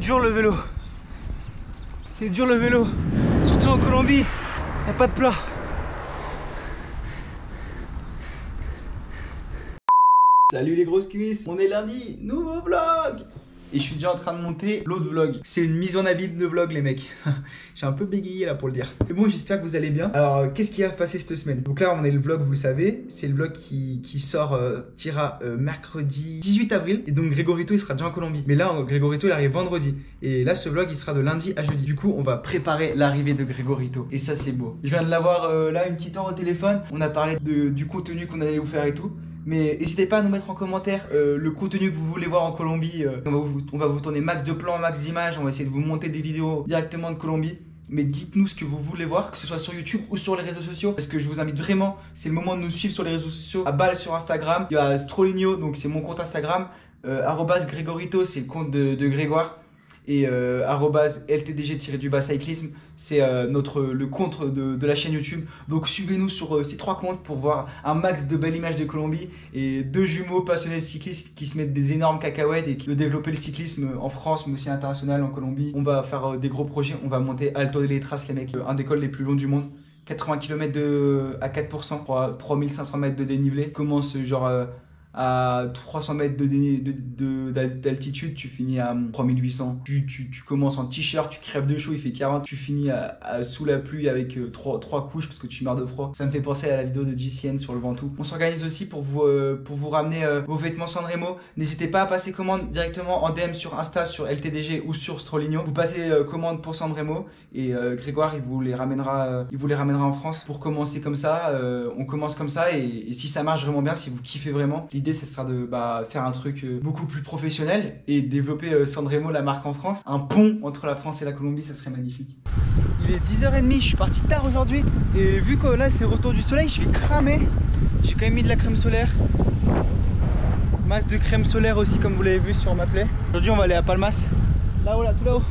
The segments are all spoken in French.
dur le vélo. C'est dur le vélo. Surtout en Colombie, il n'y a pas de plat. Salut les grosses cuisses, on est lundi, nouveau vlog. Et je suis déjà en train de monter l'autre vlog. C'est une mise en abîme de vlog les mecs. J'ai un peu bégayé là pour le dire. Mais bon, j'espère que vous allez bien. Alors qu'est-ce qui va passer cette semaine? Donc là on est le vlog, vous le savez. C'est le vlog qui tirera mercredi 18 avril. Et donc Gregorito il sera déjà en Colombie. Mais là Gregorito il arrive vendredi. Et là ce vlog il sera de lundi à jeudi. Du coup on va préparer l'arrivée de Gregorito. Et ça c'est beau. Je viens de l'avoir là une petite heure au téléphone. On a parlé du contenu qu'on allait vous faire et tout. Mais n'hésitez pas à nous mettre en commentaire le contenu que vous voulez voir en Colombie. On va vous tourner max de plans, max d'images. On va essayer de vous monter des vidéos directement de Colombie. Mais dites-nous ce que vous voulez voir, que ce soit sur YouTube ou sur les réseaux sociaux. Parce que je vous invite vraiment, c'est le moment de nous suivre sur les réseaux sociaux. À balle sur Instagram, il y a Stroligno, donc c'est mon compte Instagram. @Gregorito, c'est le compte de Grégoire. Et @LTDG-du-bas cyclisme, c'est le compte de la chaîne YouTube. Donc suivez-nous sur ces trois comptes pour voir un max de belles images de Colombie et deux jumeaux passionnés de cyclisme qui se mettent des énormes cacahuètes et qui veulent développer le cyclisme en France mais aussi international, en Colombie. On va faire des gros projets, on va monter Alto de Letras les mecs, un des cols les plus longs du monde. 80 km à 4%, 3500 mètres de dénivelé. Commence genre à 300 mètres d'altitude, tu finis à 3800. Tu commences en t-shirt, tu crèves de chaud, il fait 40. Tu finis sous la pluie avec 3 couches parce que tu meurs de froid. Ça me fait penser à la vidéo de GCN sur le Ventoux. On s'organise aussi pour vous ramener vos vêtements Sanremo. N'hésitez pas à passer commande directement en DM sur Insta, sur LTDG ou sur Stroligno. Vous passez commande pour Sanremo et Grégoire il vous les ramènera en France. Pour commencer comme ça, on commence comme ça et si ça marche vraiment bien, si vous kiffez vraiment, l'idée ce sera de faire un truc beaucoup plus professionnel et développer Sanremo, la marque en France. Un pont entre la France et la Colombie, ça serait magnifique. Il est 10h30, je suis parti tard aujourd'hui et vu que là c'est le retour du soleil, je vais cramer. J'ai quand même mis de la crème solaire. Masse de crème solaire aussi comme vous l'avez vu sur ma plaie. Aujourd'hui on va aller à Palmas, là-haut, là, tout là-haut,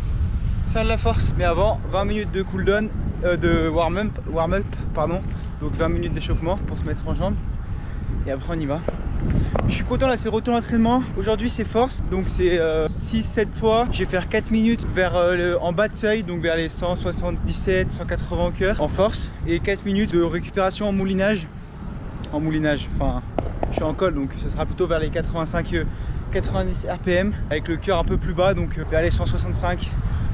faire de la force. Mais avant, 20 minutes de cool-down, de warm-up, pardon. Donc 20 minutes d'échauffement pour se mettre en jambes. Et après on y va. Je suis content là, c'est le retour d'entraînement. Aujourd'hui c'est force, donc c'est 6-7 fois. Je vais faire 4 minutes en bas de seuil, donc vers les 177, 180 au cœur en force. Et 4 minutes de récupération en moulinage. Enfin je suis en col donc ça sera plutôt vers les 85-90 RPM. Avec le cœur un peu plus bas, donc vers les 165.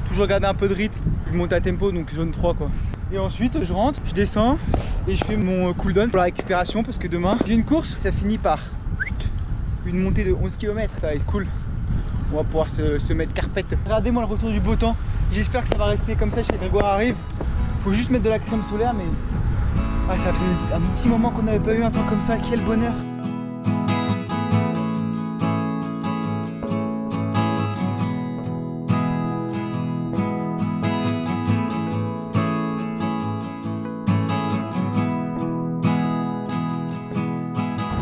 Toujours garder un peu de rythme, je monte à tempo, donc zone 3 quoi. Et ensuite je rentre, je descends et je fais mon cool down pour la récupération parce que demain j'ai une course, ça finit par une montée de 11 km, ça va être cool. On va pouvoir se mettre carpette. Regardez-moi le retour du beau temps, j'espère que ça va rester comme ça chez Grégoire arrive. Faut juste mettre de la crème solaire mais ça faisait un petit moment qu'on n'avait pas eu un temps comme ça, quel bonheur.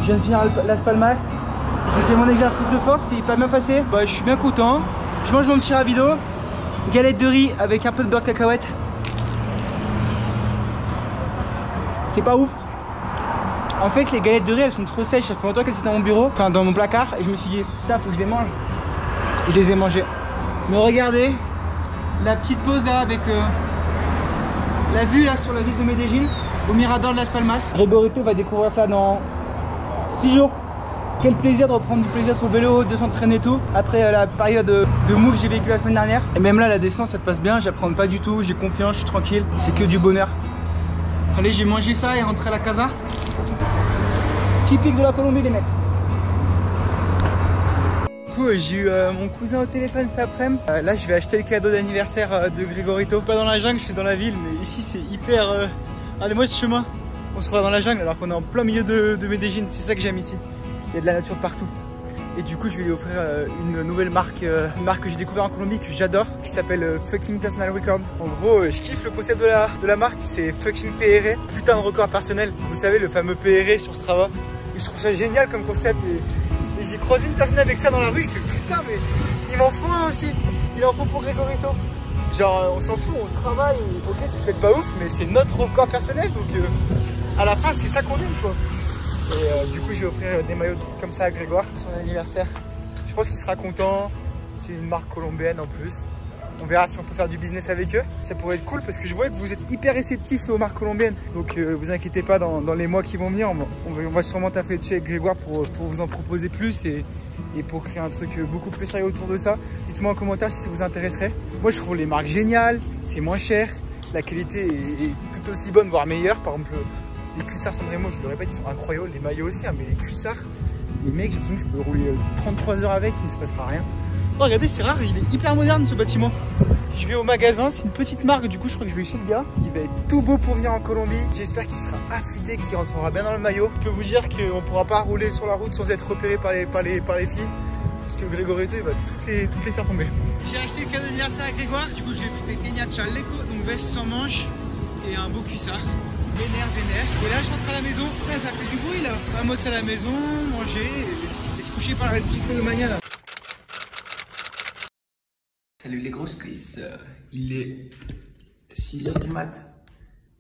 Je viens de finir Las Palmas, j'ai fait mon exercice de force, c'est pas bien passé. Je suis bien content. Je mange mon petit ravido, galette de riz avec un peu de beurre de cacahuète. C'est pas ouf. En fait les galettes de riz elles sont trop sèches, ça fait longtemps qu'elles sont dans mon bureau, enfin dans mon placard, et je me suis dit putain faut que je les mange. Et je les ai mangées. Mais regardez, la petite pause là avec la vue là sur la ville de Medellín, au Mirador de Las Palmas. Gregorito va découvrir ça dans 6 jours. Quel plaisir de reprendre du plaisir sur le vélo, de s'entraîner et tout. Après la période de move que j'ai vécu la semaine dernière. Et même là la descente ça te passe bien, j'apprends pas du tout, j'ai confiance, je suis tranquille. C'est que du bonheur. Allez j'ai mangé ça et rentré à la casa. Typique de la Colombie les mecs. Du coup j'ai eu mon cousin au téléphone cet après-midi. Là je vais acheter le cadeau d'anniversaire de Gregorito. Pas dans la jungle, je suis dans la ville, mais ici c'est hyper... Regardez-moi ce chemin. On se croit dans la jungle alors qu'on est en plein milieu de Medellín, c'est ça que j'aime ici. Il y a de la nature partout. Et du coup je vais lui offrir une nouvelle marque, une marque que j'ai découvert en Colombie que j'adore, qui s'appelle Fucking Personal Record. En gros je kiffe le concept de la marque, c'est Fucking PRE, putain de record personnel. Vous savez le fameux PRE sur Strava. Et je trouve ça génial comme concept et j'ai croisé une personne avec ça dans la rue, je fais putain mais il m'en faut un aussi, il en faut pour Gregorito. Genre on s'en fout, on travaille, ok c'est peut-être pas ouf mais c'est notre record personnel donc à la fin c'est ça qu'on aime quoi. Et du coup je vais offrir des maillots comme ça à Grégoire pour son anniversaire. Je pense qu'il sera content. C'est une marque colombienne en plus. On verra si on peut faire du business avec eux. Ça pourrait être cool parce que je vois que vous êtes hyper réceptifs aux marques colombiennes. Donc vous inquiétez pas, dans les mois qui vont venir, on va sûrement taffer dessus avec Grégoire pour vous en proposer plus et pour créer un truc beaucoup plus sérieux autour de ça. Dites-moi en commentaire si ça vous intéresserait. Moi je trouve les marques géniales, c'est moins cher, la qualité est tout aussi bonne, voire meilleure. Par exemple, les cuissards San Remo, je le répète, ils sont incroyables. Les maillots aussi, hein, mais les cuissards, les mecs, j'ai l'impression que je peux rouler 33 heures avec, il ne se passera rien. Oh, regardez, c'est rare, il est hyper moderne ce bâtiment. Je vais au magasin, c'est une petite marque, du coup je crois que je vais chez le gars. Il va être tout beau pour venir en Colombie. J'espère qu'il sera affûté, qu'il rentrera bien dans le maillot. Je peux vous dire qu'on ne pourra pas rouler sur la route sans être repéré par les filles. Parce que Grégory il va toutes les faire tomber. J'ai acheté le cadeau d'anniversaire à Grégoire, du coup je lui ai pris des Kenya Chaleco, donc veste sans manches et un beau cuissard. Vénère. Et là je rentre à la maison, là ça fait du bruit là. Vamos à la maison, manger et se coucher par la petite mania là. Salut les grosses cuisses, il est 6 h du mat,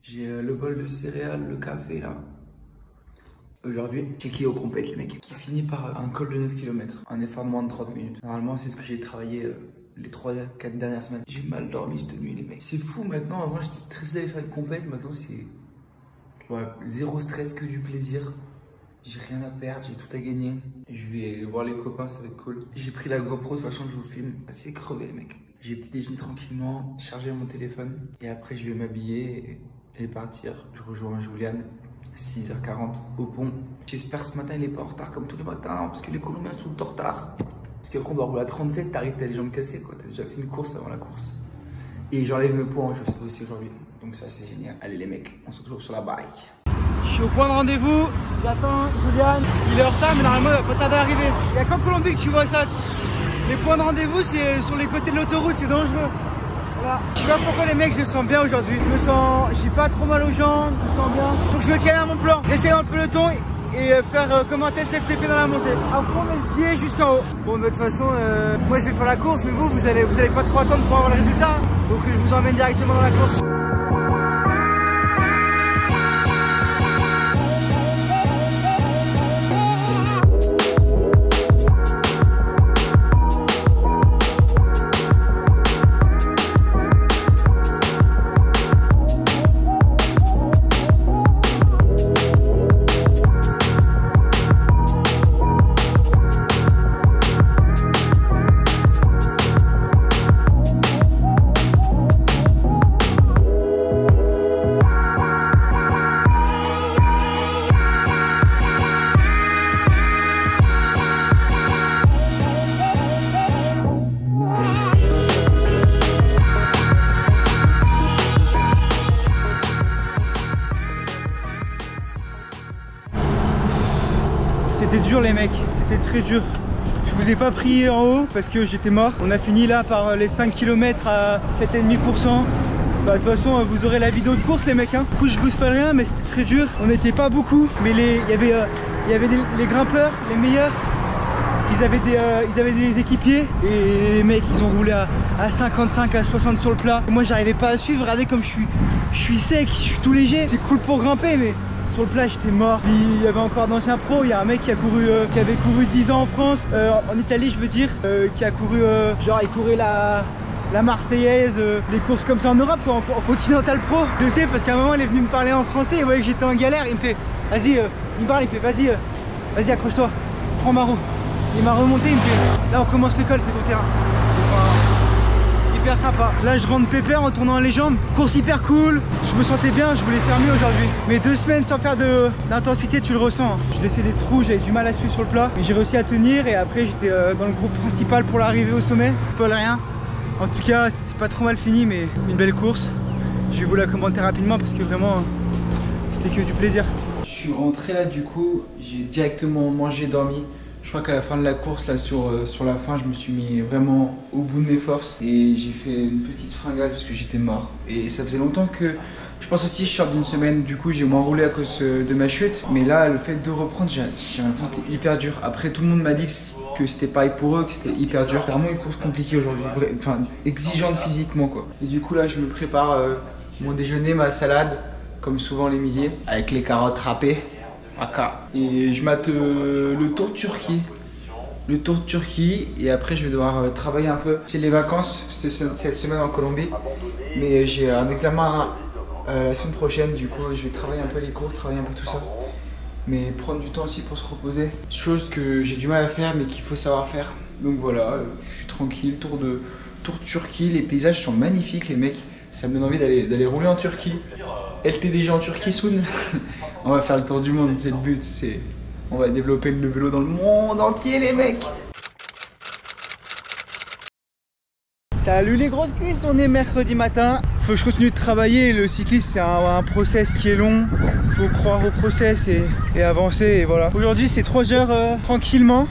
j'ai le bol de céréales, le café là. Aujourd'hui, checké au compète les mecs, qui finit par un col de 9 km, un effort de moins de 30 minutes. Normalement c'est ce que j'ai travaillé les 3-4 dernières semaines. J'ai mal dormi cette nuit les mecs. C'est fou maintenant, avant j'étais stressé d'aller faire une compète, maintenant c'est zéro stress, que du plaisir. J'ai rien à perdre, j'ai tout à gagner. Je vais voir les copains, ça va être cool. J'ai pris la GoPro, de toute façon je vous filme. C'est crevé les mecs. J'ai petit déjeuner tranquillement, chargé mon téléphone. Et après je vais m'habiller et partir. Je rejoins Julian à 6 h 40 au pont. J'espère que ce matin il est pas en retard comme tous les matins. Parce que les Colombiens sont tout en retard. Parce qu'après on doit rouler à 37, t'arrives, t'as les jambes cassées quoi. T'as déjà fait une course avant la course. Et j'enlève mes poids, je sais pas aussi aujourd'hui. Donc ça c'est génial. Allez les mecs, on se retrouve sur la bike. Je suis au point de rendez-vous, j'attends Julian, il est en retard mais normalement il va pas tarder à arriver. Il n'y a qu'en Colombie que tu vois ça. Les points de rendez-vous c'est sur les côtés de l'autoroute, c'est dangereux. Voilà. Je sais pas pourquoi les mecs, je le sens bien aujourd'hui. J'ai pas trop mal aux jambes, je me sens bien. Donc je me tiens à mon plan, rester dans le peloton et faire comme un test FTP dans la montée. À fond, met le pied jusqu'en haut. Bon de toute façon, moi je vais faire la course mais vous allez pas trop attendre pour avoir le résultat. Donc je vous emmène directement dans la course. C'était dur les mecs, c'était très dur. Je vous ai pas pris en haut parce que j'étais mort. On a fini là par les 5 km à 7,5%. Bah de toute façon vous aurez la vidéo de course les mecs hein. Du coup je vous spoil rien mais c'était très dur. On n'était pas beaucoup mais il y avait les grimpeurs, les meilleurs. Ils avaient des équipiers et les mecs ils ont roulé à 55, à 60 sur le plat. Et moi j'arrivais pas à suivre, regardez comme je suis sec, je suis tout léger. C'est cool pour grimper mais sur le plat j'étais mort. Il y avait encore d'anciens pros, il y a un mec qui avait couru 10 ans en France, en Italie je veux dire, qui a couru, genre il courait la Marseillaise, des courses comme ça en Europe quoi, en Continental Pro. Je sais parce qu'à un moment il est venu me parler en français, il voyait que j'étais en galère, il me fait vas-y, il me parle, il fait vas-y accroche-toi, prends ma roue. Il m'a remonté, il me fait là on commence l'école, c'est ton terrain. Hyper sympa. Là je rentre pépère en tournant les jambes. Course hyper cool. Je me sentais bien, je voulais faire mieux aujourd'hui. Mais 2 semaines sans faire d'intensité, tu le ressens. Hein. Je laissais des trous, j'avais du mal à suivre sur le plat. Mais j'ai réussi à tenir et après j'étais dans le groupe principal pour l'arrivée au sommet. Pas rien. En tout cas, c'est pas trop mal fini, mais une belle course. Je vais vous la commenter rapidement parce que vraiment c'était que du plaisir. Je suis rentré là du coup, j'ai directement mangé, dormi. Je crois qu'à la fin de la course, là sur la fin, je me suis mis vraiment au bout de mes forces et j'ai fait une petite fringale parce que j'étais mort. Et ça faisait longtemps que, je pense aussi, je sors d'une semaine, du coup j'ai moins roulé à cause de ma chute. Mais là, le fait de reprendre, j'ai l'impression que c'était hyper dur. Après, tout le monde m'a dit que c'était pareil pour eux, que c'était hyper dur. C'est vraiment une course compliquée aujourd'hui, enfin exigeante physiquement quoi. Et du coup là, je me prépare mon déjeuner, ma salade, comme souvent les midis, avec les carottes râpées. Et je mate le Tour de Turquie. le tour de Turquie et après je vais devoir travailler un peu. C'est les vacances, cette semaine en Colombie. Mais j'ai un examen la semaine prochaine, du coup je vais travailler un peu les cours, travailler un peu tout ça. Mais prendre du temps aussi pour se reposer. Chose que j'ai du mal à faire mais qu'il faut savoir faire. Donc voilà, je suis tranquille, tour de Turquie, les paysages sont magnifiques les mecs. Ça me donne envie d'aller rouler en Turquie. LTDG en Turquie soon. On va faire le tour du monde, c'est le but. On va développer le vélo dans le monde entier les mecs. Salut les grosses cuisses, on est mercredi matin. Faut que je continue de travailler, le cyclisme c'est un process qui est long. Faut croire au process et avancer et voilà. Aujourd'hui c'est 3 heures tranquillement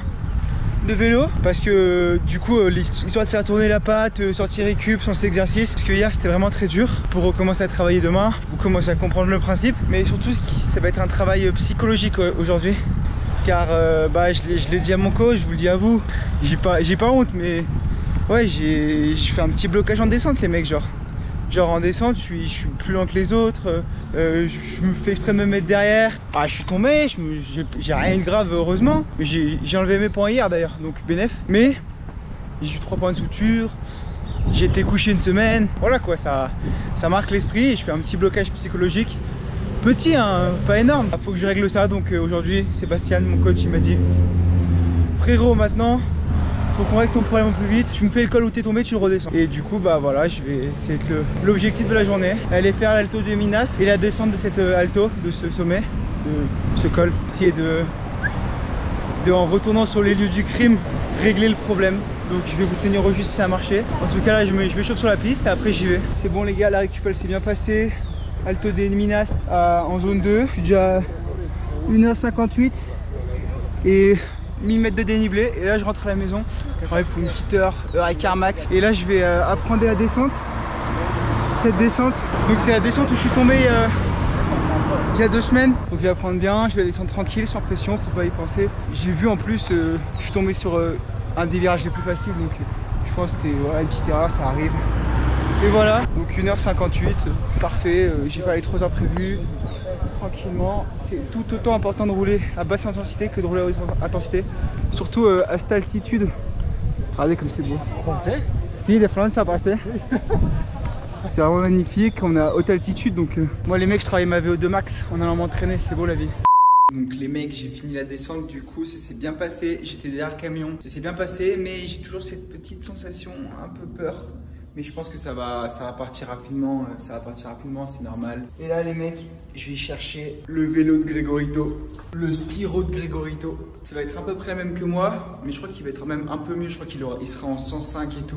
de vélo parce que du coup l'histoire de faire tourner la patte, sortir récup, sans cet exercice, parce que hier c'était vraiment très dur. Pour recommencer à travailler demain, vous commencez à comprendre le principe, mais surtout ça va être un travail psychologique aujourd'hui, car je l'ai dit à mon coach, je vous le dis à vous, j'ai pas honte, mais ouais, je fais un petit blocage en descente les mecs, genre en descente je suis plus lent que les autres, je me fais exprès de me mettre derrière. Ah, je suis tombé, j'ai rien eu de grave heureusement, mais j'ai enlevé mes points hier d'ailleurs, donc bénef. Mais j'ai eu 3 points de suture, j'ai été couché une semaine, voilà quoi, ça marque l'esprit et je fais un petit blocage psychologique. Petit hein, pas énorme, faut que je règle ça. Donc aujourd'hui Sébastien, mon coach, il m'a dit frérot, maintenant faut qu'on règle ton problème au plus vite. Tu me fais le col où t'es tombé, tu le redescends. Et du coup bah voilà, c'est l'objectif de la journée. Aller faire l'alto de Minas et la descente de cette alto, de ce sommet, de ce col. Essayer en retournant sur les lieux du crime, régler le problème. Donc je vais vous tenir au juste si ça a marché. En tout cas là je m'échauffe sur la piste et après j'y vais. C'est bon les gars, la récup elle s'est bien passée. Alto de Minas en zone 2. Je suis déjà 1h58 et 1000 mètres de dénivelé et là je rentre à la maison. Ouais, pour une petite heure et quart max. Et là je vais apprendre la descente. Cette descente. Donc c'est la descente où je suis tombé il y a 2 semaines. Faut que je l'apprenne bien, je vais descendre tranquille, sans pression, faut pas y penser. J'ai vu en plus, je suis tombé sur un des virages les plus faciles, donc je pense que c'était une petite erreur, ça arrive. Et voilà, donc 1h58, parfait, j'ai fait les 3 heures prévues. Tranquillement, c'est tout autant important de rouler à basse intensité que de rouler à haute intensité, surtout à cette altitude. Regardez comme c'est beau. Française? Si, de France, ça passait. C'est vraiment magnifique, on est à haute altitude, donc moi les mecs je travaille ma VO2 max en allant m'entraîner, c'est beau la vie. Donc les mecs, j'ai fini la descente, du coup ça s'est bien passé, j'étais derrière le camion, ça s'est bien passé, mais j'ai toujours cette petite sensation, un peu peur. Mais je pense que ça va partir rapidement, c'est normal. Et là les mecs, je vais chercher le vélo de Gregorito, le Spiro de Gregorito. Ça va être à peu près la même que moi, mais je crois qu'il va être même un peu mieux, je crois qu'il sera en 105 et tout.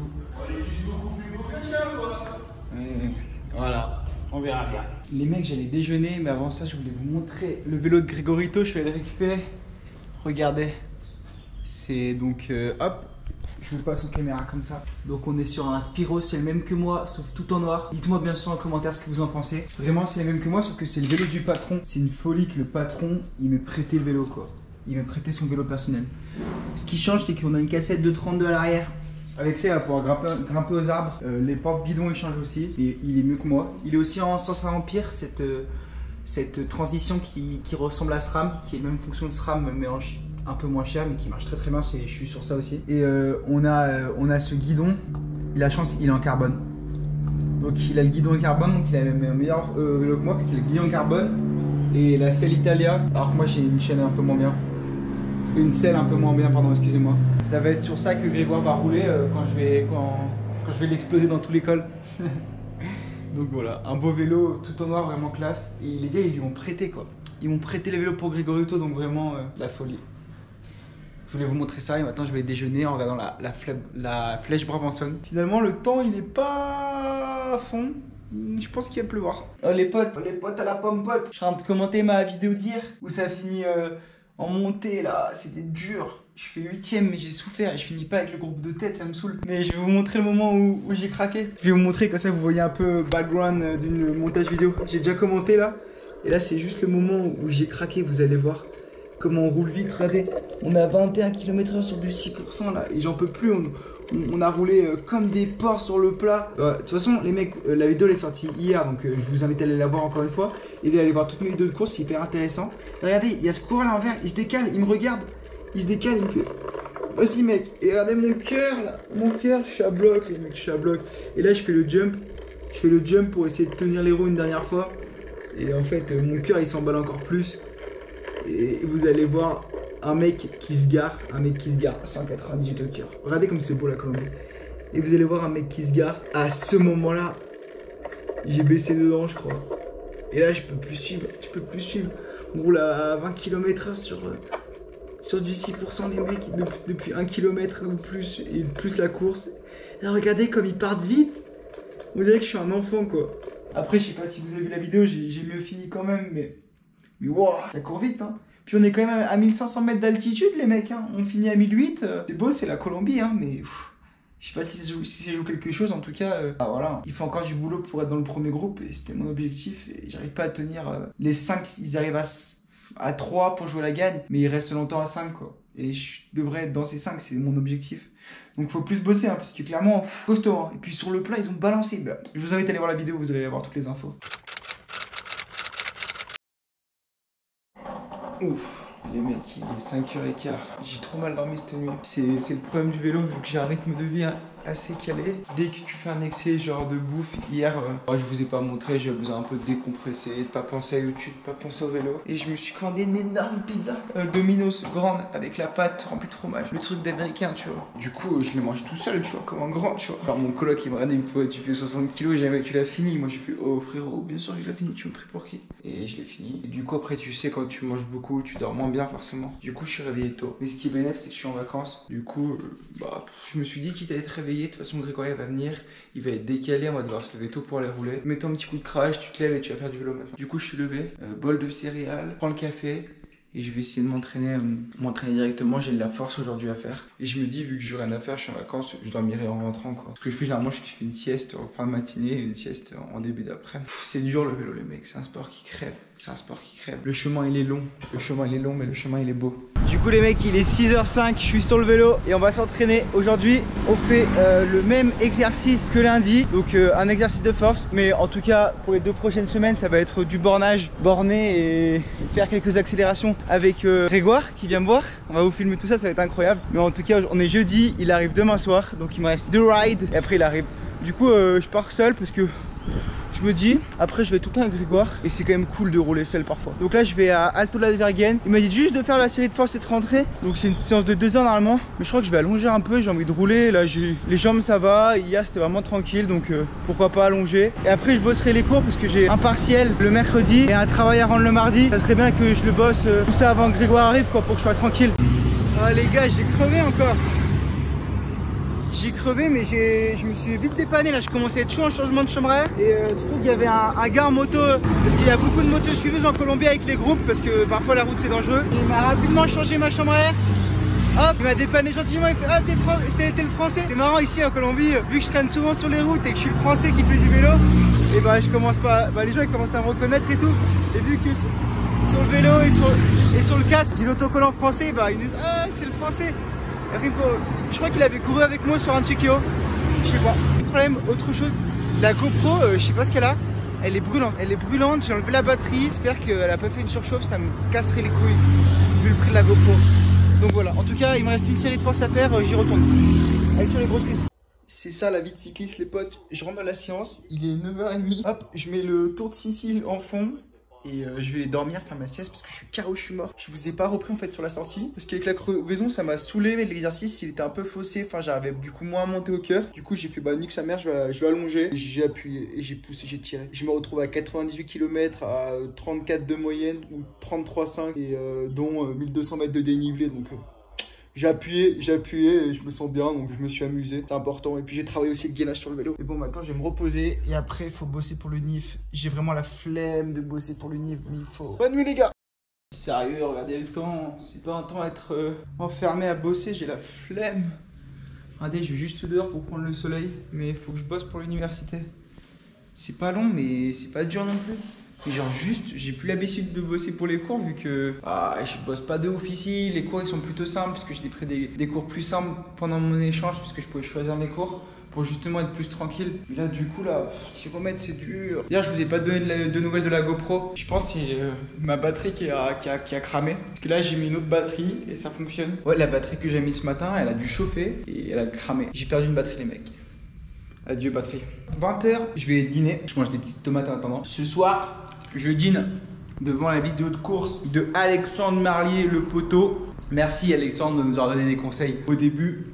Il est juste beaucoup plus beau que le chien, quoi. Voilà, on verra bien. Les mecs, j'allais déjeuner, mais avant ça je voulais vous montrer le vélo de Gregorito, je vais aller le récupérer. Regardez, c'est donc, hop. Je vous passe en caméra comme ça. Donc on est sur un Spiro, c'est le même que moi, sauf tout en noir. Dites-moi bien sûr en commentaire ce que vous en pensez. Vraiment c'est le même que moi, sauf que c'est le vélo du patron. C'est une folie que le patron, il m'ait prêté le vélo quoi. Il m'a prêté son vélo personnel. Ce qui change, c'est qu'on a une cassette de 32 à l'arrière. Avec ça, il va pouvoir grimper aux arbres. Les portes bidons, ils changent aussi. Et il est mieux que moi. Il est aussi en sens à empire, cette transition qui ressemble à SRAM, qui est la même fonction de SRAM, mais un peu moins cher, mais qui marche très très bien. Je suis sur ça aussi. Et on a ce guidon. Il a chance, il est en carbone. Donc il a le guidon en carbone, donc il a même un meilleur vélo que moi parce qu'il a le guidon en carbone et la selle Italia. Alors que moi j'ai une chaîne un peu moins bien. Une selle un peu moins bien, pardon, excusez-moi. Ça va être sur ça que Grégoire va rouler quand je vais l'exploser dans tous les cols. Donc voilà, un beau vélo tout en noir, vraiment classe. Et les gars, ils lui ont prêté quoi. Ils m'ont prêté les vélos pour Gregorito, donc vraiment la folie. Je voulais vous montrer ça et maintenant je vais déjeuner en regardant la flèche Brabançonne. Finalement, le temps il est pas à fond. Je pense qu'il va pleuvoir. Oh les potes à la pomme pote. Je suis en train de commenter ma vidéo d'hier où ça a fini en montée là. C'était dur. Je fais 8ème mais j'ai souffert et je finis pas avec le groupe de tête, ça me saoule. Mais je vais vous montrer le moment où j'ai craqué. Je vais vous montrer comme ça vous voyez un peu background d'une montage vidéo. J'ai déjà commenté là. Et là c'est juste le moment où j'ai craqué, vous allez voir. Comment on roule vite, regardez, on a 21 km/h sur du 6% là et j'en peux plus, on a roulé comme des porcs sur le plat. De toute façon les mecs, la vidéo elle est sortie hier donc je vous invite à aller la voir encore une fois et d'aller voir toutes mes vidéos de course, c'est hyper intéressant. Regardez, il y a ce coureur là envers, il se décale, il me regarde, il se décale, il me fait Vas-y mec, et regardez mon cœur là, mon cœur, je suis à bloc les mecs, je suis à bloc. Et là je fais le jump, pour essayer de tenir les roues une dernière fois. Et en fait mon cœur il s'emballe encore plus. Et vous allez voir un mec qui se gare, à 198 au cœur. Regardez comme c'est beau la Colombie. Et vous allez voir un mec qui se gare. À ce moment-là, j'ai baissé dedans je crois. Et là je peux plus suivre, On roule à 20 km/h sur du 6% les mecs, depuis 1 km ou plus, et plus la course. Et regardez comme ils partent vite. On dirait que je suis un enfant quoi. Après je sais pas si vous avez vu la vidéo, j'ai mieux fini quand même, mais wow, ça court vite hein. Puis on est quand même à 1500 mètres d'altitude les mecs hein. On finit à 1008, c'est beau, c'est la Colombie hein, mais je sais pas si ça joue quelque chose, en tout cas, voilà. Il faut encore du boulot pour être dans le premier groupe et c'était mon objectif et j'arrive pas à tenir les 5, ils arrivent à 3 pour jouer la gagne, mais ils restent longtemps à 5 quoi. Et je devrais être dans ces 5, c'est mon objectif. Donc faut plus bosser hein, parce que clairement, costaud hein. Et puis sur le plat, ils ont balancé. Bah, je vous invite à aller voir la vidéo, vous allez avoir toutes les infos. Ouf. Les mecs, il est 5h15. J'ai trop mal dormi cette nuit. C'est le problème du vélo, vu que j'ai un rythme de vie assez calé. Dès que tu fais un excès genre de bouffe, hier, je vous ai pas montré, j'ai besoin un peu de décompresser, de pas penser à YouTube, de pas penser au vélo. Et je me suis commandé une énorme pizza Domino's grande avec la pâte remplie de fromage. Le truc d'américain, tu vois. Du coup, je les mange tout seul, tu vois, comme un grand, tu vois. Alors mon coloc, il me regarde, il me fait, tu fais 60 kilos, jamais tu l'as fini. Moi, je fais, oh frérot, bien sûr que je l'ai fini, tu me pries pour qui? Et je l'ai fini. Et du coup, après, tu sais, quand tu manges beaucoup, tu dors moins bien forcément. Du coup, je suis réveillé tôt. Mais ce qui est bénéfique, c'est que je suis en vacances. Du coup, je me suis dit, quitte à être réveillé, de toute façon, Grégory va venir, il va être décalé, on va devoir se lever tôt pour aller rouler. Mets-toi un petit coup de crash, tu te lèves et tu vas faire du vélo maintenant. Du coup, je suis levé, bol de céréales, prends le café. Et je vais essayer de m'entraîner directement. J'ai de la force aujourd'hui à faire. Et je me dis, vu que j'ai rien à faire, je suis en vacances, je dormirai en rentrant quoi. Ce que je fais généralement, je fais une sieste en fin de matinée et une sieste en début d'après. C'est dur le vélo les mecs, c'est un sport qui crève. Le chemin il est long, mais le chemin il est beau. Du coup les mecs, il est 6h05, je suis sur le vélo et on va s'entraîner. Aujourd'hui, on fait le même exercice que lundi. Donc un exercice de force. Mais en tout cas, pour les 2 prochaines semaines, ça va être du bornage, borner et faire quelques accélérations avec Grégoire qui vient me voir. On va vous filmer tout ça, ça va être incroyable. Mais en tout cas, on est jeudi, il arrive demain soir. Donc il me reste 2 rides et après il arrive. Du coup, je pars seul parce que je me dis, après je vais tout le temps avec Grégoire et c'est quand même cool de rouler seul parfois. Donc là je vais à Alto La Verguen. Il m'a dit juste de faire la série de force et de rentrer. Donc c'est une séance de 2 heures normalement. Mais je crois que je vais allonger un peu, j'ai envie de rouler. Là les jambes ça va, hier c'était vraiment tranquille. Donc pourquoi pas allonger. Et après je bosserai les cours parce que j'ai un partiel le mercredi et un travail à rendre le mardi. Ça serait bien que je le bosse tout ça avant que Grégoire arrive quoi, pour que je sois tranquille. Ah les gars, j'ai crevé encore. J'ai crevé mais je me suis vite dépanné là, je commençais à être chaud en changement de chambre à air. Et surtout qu'il y avait un gars en moto, parce qu'il y a beaucoup de motos suiveuses en Colombie avec les groupes, parce que parfois la route c'est dangereux. Il m'a rapidement changé ma chambre à air. Hop, il m'a dépanné gentiment, il fait ah t'es le français. C'est marrant ici en Colombie, vu que je traîne souvent sur les routes et que je suis le français qui fait du vélo, et je commence pas, les gens ils commencent à me reconnaître et tout. Et vu que sur le vélo et sur le casque, j'ai l'autocollant français, ils me disent ah c'est le français. Après, je crois qu'il avait couru avec moi sur un Chikio. Je sais pas. Le problème, autre chose, la GoPro, je sais pas ce qu'elle a. Elle est brûlante, j'ai enlevé la batterie. J'espère qu'elle a pas fait une surchauffe, ça me casserait les couilles vu le prix de la GoPro. Donc voilà, en tout cas, il me reste une série de forces à faire, j'y retourne. Allez sur les grosses cuisses. C'est ça la vie de cycliste les potes. Je rentre dans la séance, il est 9h30. Hop, je mets le Tour de Sicile en fond. Et je vais dormir, faire ma sieste parce que je suis KO, je suis mort. Je vous ai pas repris en fait sur la sortie parce qu'avec la crevaison ça m'a saoulé, mais l'exercice il était un peu faussé. Enfin j'arrivais du coup moins à monter au cœur. Du coup j'ai fait nique sa mère, je vais allonger. J'ai appuyé et j'ai poussé, j'ai tiré. Je me retrouve à 98 km à 34 de moyenne ou 33,5 et dont 1200 mètres de dénivelé. Donc j'ai appuyé et je me sens bien, donc je me suis amusé, c'est important. Et puis j'ai travaillé aussi le gainage sur le vélo. Et bon, maintenant je vais me reposer et après il faut bosser pour le NIF. J'ai vraiment la flemme de bosser pour le NIF, mais il faut. Bonne nuit les gars. Sérieux, regardez le temps, c'est pas un temps à être enfermé à bosser, j'ai la flemme. Regardez, je vais juste dehors pour prendre le soleil, mais il faut que je bosse pour l'université. C'est pas long, mais c'est pas dur non plus. Et genre juste, j'ai plus l'habitude de bosser pour les cours vu que je bosse pas de ouf ici. Les cours ils sont plutôt simples parce que j'ai pris des cours plus simples pendant mon échange parce que je pouvais choisir mes cours pour justement être plus tranquille. Mais là, du coup, là, s'y remettre, c'est dur. D'ailleurs, je vous ai pas donné de nouvelles de la GoPro. Je pense que c'est ma batterie qui a cramé. Parce que là, j'ai mis une autre batterie et ça fonctionne. Ouais, la batterie que j'ai mise ce matin, elle a dû chauffer et elle a cramé. J'ai perdu une batterie, les mecs. Adieu, batterie. 20h, je vais dîner. Je mange des petites tomates en attendant. Ce soir, je dîne devant la vidéo de course de Alexandre Marlier, le poteau. Merci Alexandre de nous avoir donné des conseils au début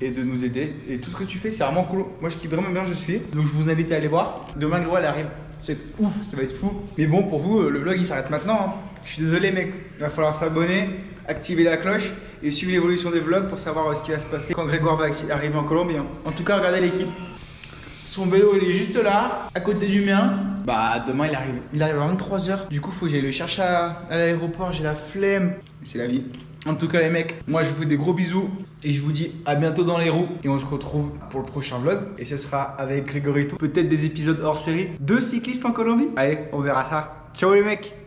et de nous aider. Et tout ce que tu fais, c'est vraiment cool. Moi, je kiffe vraiment bien, je suis. Donc, je vous invite à aller voir. Demain, gros, elle arrive. C'est ouf, ça va être fou. Mais bon, pour vous, le vlog, il s'arrête maintenant. Hein. Je suis désolé, mec. Il va falloir s'abonner, activer la cloche et suivre l'évolution des vlogs pour savoir ce qui va se passer quand Grégoire va arriver en Colombie. Hein. En tout cas, regardez l'équipe. Son vélo, il est juste là, à côté du mien. Bah, demain, il arrive. Il arrive à 23h. Du coup, faut que j'aille le chercher à l'aéroport. J'ai la flemme. C'est la vie. En tout cas, les mecs, moi, je vous fais des gros bisous. Et je vous dis à bientôt dans les roues. Et on se retrouve pour le prochain vlog. Et ce sera avec Grégory. Peut-être des épisodes hors série de cyclistes en Colombie. Allez, on verra ça. Ciao, les mecs.